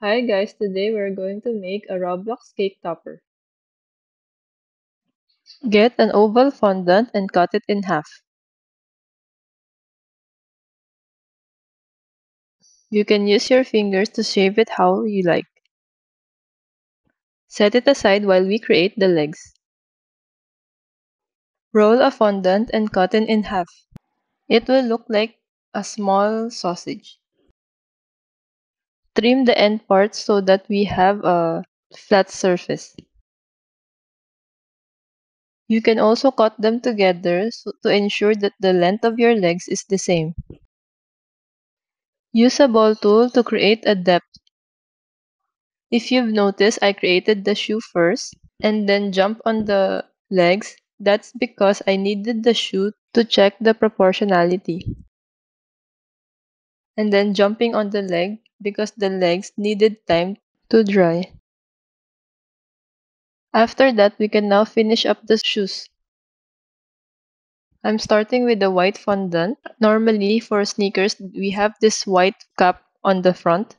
Hi guys, today we're going to make a Roblox cake topper. Get an oval fondant and cut it in half. You can use your fingers to shape it how you like. Set it aside while we create the legs. Roll a fondant and cut it in half. It will look like a small sausage. Trim the end parts so that we have a flat surface. You can also cut them together to ensure that the length of your legs is the same. Use a ball tool to create a depth. If you've noticed, I created the shoe first and then jump on the legs. That's because I needed the shoe to check the proportionality. And then jumping on the leg because the legs needed time to dry. After that, we can now finish up the shoes. I'm starting with the white fondant. Normally, for sneakers, we have this white cap on the front.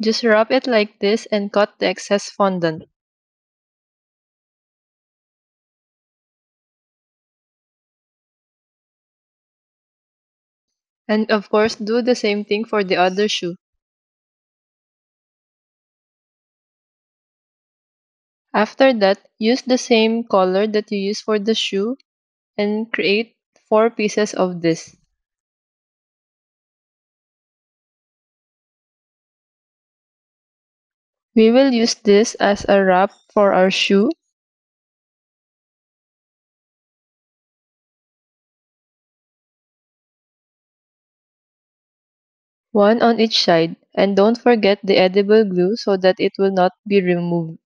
Just wrap it like this and cut the excess fondant. And of course, do the same thing for the other shoe. After that, use the same color that you use for the shoe and create 4 pieces of this. We will use this as a wrap for our shoe. One on each side, and don't forget the edible glue so that it will not be removed.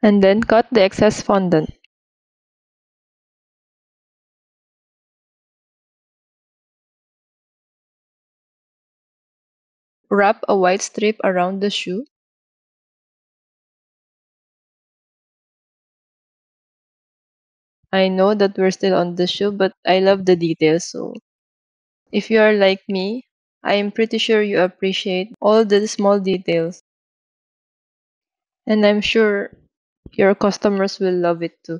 And then cut the excess fondant. Wrap a white strip around the shoe. I know that we're still on the shoe, but I love the details, so if you are like me, I am pretty sure you appreciate all the small details. And I'm sure your customers will love it too.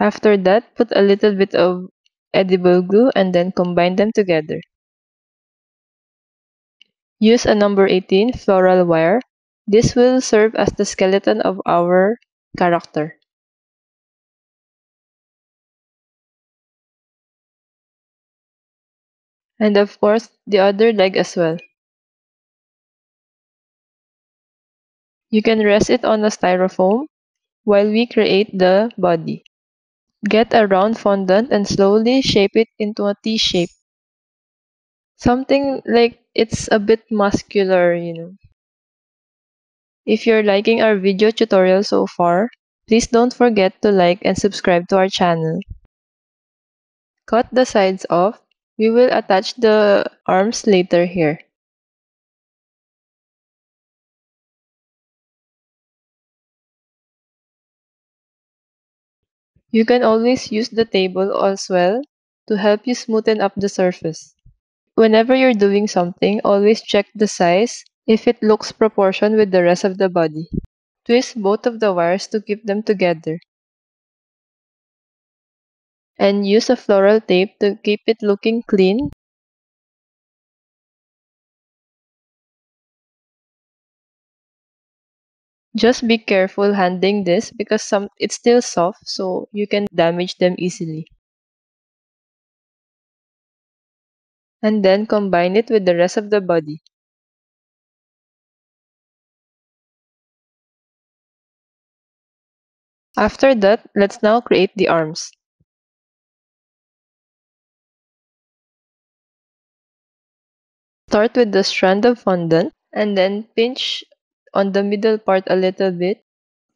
After that, put a little bit of edible glue and then combine them together. Use a number 18 floral wire. This will serve as the skeleton of our character. And of course, the other leg as well. You can rest it on a styrofoam while we create the body. Get a round fondant and slowly shape it into a T shape. Something like it's a bit muscular. If you're liking our video tutorial so far, please don't forget to like and subscribe to our channel. Cut the sides off. We will attach the arms later here. You can always use the table as well to help you smoothen up the surface. Whenever you're doing something, always check the size if it looks proportioned with the rest of the body. Twist both of the wires to keep them together. And use a floral tape to keep it looking clean. Just be careful handling this because it's still soft, so you can damage them easily. And then combine it with the rest of the body. After that, let's now create the arms. Start with the strand of fondant and then pinch on the middle part a little bit.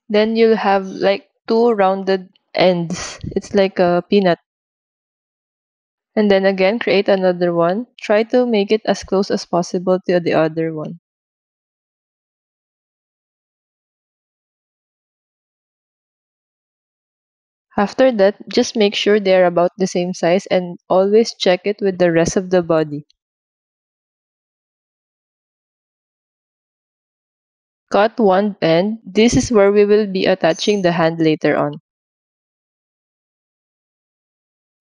Then you'll have like two rounded ends. It's like a peanut. And then again, create another one. Try to make it as close as possible to the other one. After that, just make sure they're about the same size and always check it with the rest of the body. Cut one end. This is where we will be attaching the hand later on.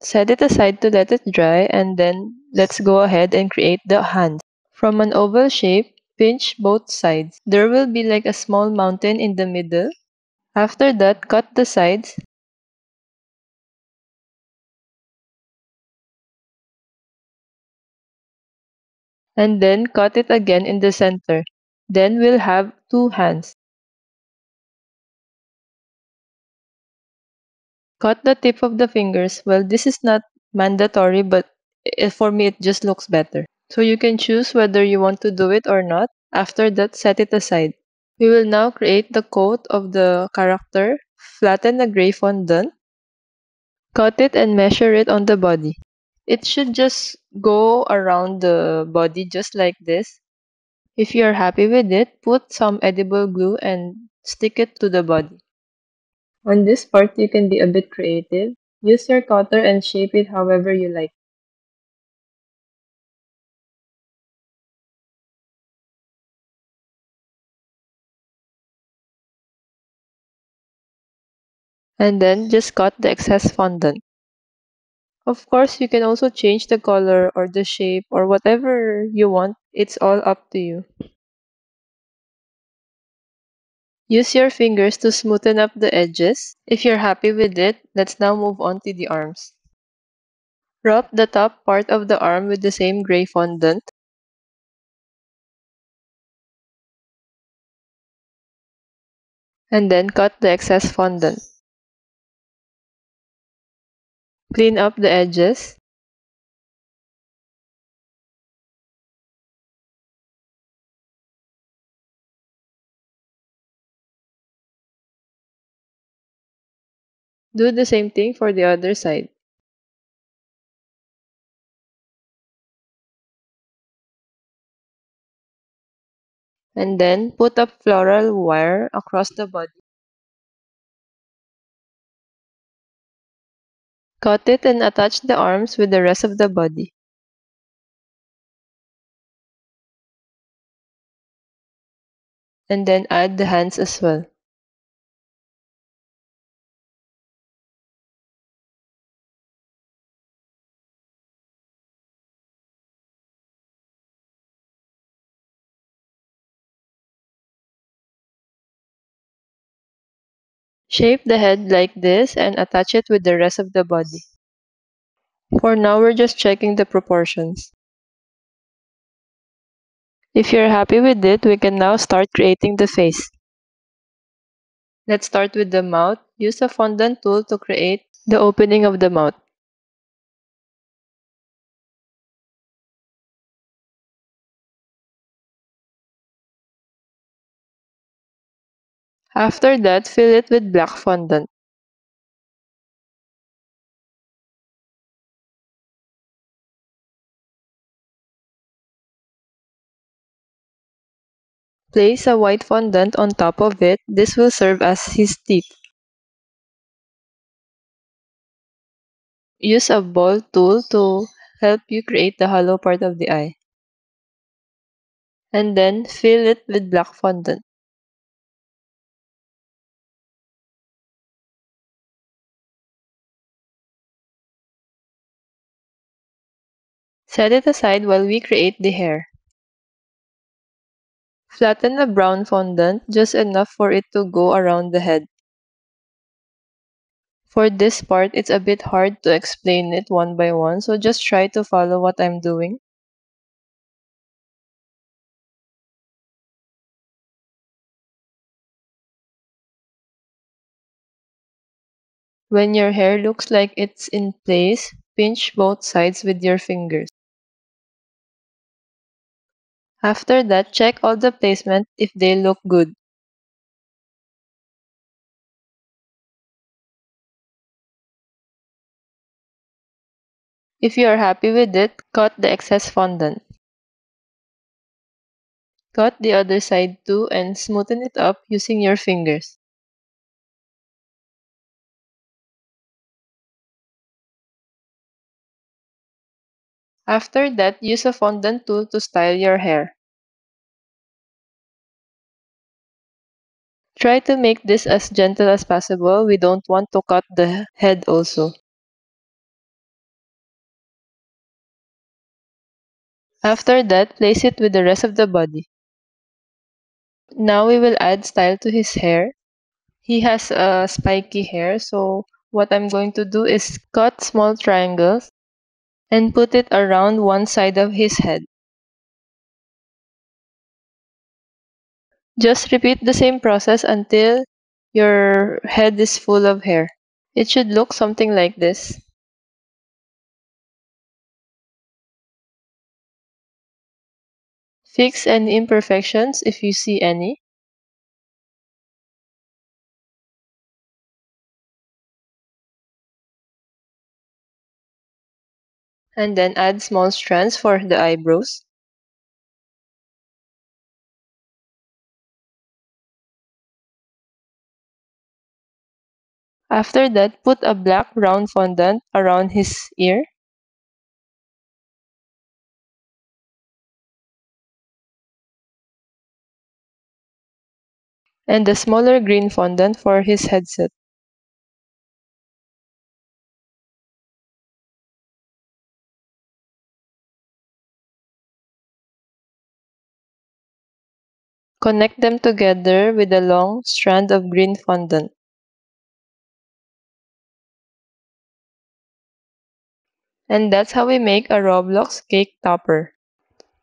Set it aside to let it dry and then let's go ahead and create the hands. From an oval shape, pinch both sides. There will be like a small mountain in the middle. After that, cut the sides and then cut it again in the center. Then we'll have two hands. Cut the tip of the fingers. Well, this is not mandatory, but for me it just looks better. So you can choose whether you want to do it or not. After that, set it aside. We will now create the coat of the character. Flatten the gray fondant. Cut it and measure it on the body. It should just go around the body just like this. If you are happy with it, put some edible glue and stick it to the body. On this part, you can be a bit creative. Use your cutter and shape it however you like. And then just cut the excess fondant. Of course, you can also change the color or the shape or whatever you want. It's all up to you. Use your fingers to smoothen up the edges. If you're happy with it, let's now move on to the arms. Wrap the top part of the arm with the same gray fondant and then cut the excess fondant. Clean up the edges. Do the same thing for the other side. And then put a floral wire across the body. Cut it and attach the arms with the rest of the body. And then add the hands as well. Shape the head like this and attach it with the rest of the body. For now, we're just checking the proportions. If you're happy with it, we can now start creating the face. Let's start with the mouth. Use a fondant tool to create the opening of the mouth. After that, fill it with black fondant. Place a white fondant on top of it. This will serve as his teeth. Use a ball tool to help you create the hollow part of the eye. And then fill it with black fondant. Set it aside while we create the hair. Flatten the brown fondant just enough for it to go around the head. For this part, it's a bit hard to explain it one by one, so just try to follow what I'm doing. When your hair looks like it's in place, pinch both sides with your fingers. After that, check all the placement if they look good. If you are happy with it, cut the excess fondant. Cut the other side too and smoothen it up using your fingers. After that, use a fondant tool to style your hair. Try to make this as gentle as possible. We don't want to cut the head also. After that, place it with the rest of the body. Now we will add style to his hair. He has a spiky hair, so what I'm going to do is cut small triangles and put it around one side of his head. Just repeat the same process until your head is full of hair. It should look something like this. Fix any imperfections if you see any. And then add small strands for the eyebrows. After that, put a black round fondant around his ear and a smaller green fondant for his headset. Connect them together with a long strand of green fondant. And that's how we make a Roblox cake topper.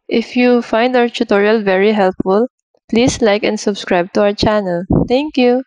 If you find our tutorial very helpful, please like and subscribe to our channel. Thank you!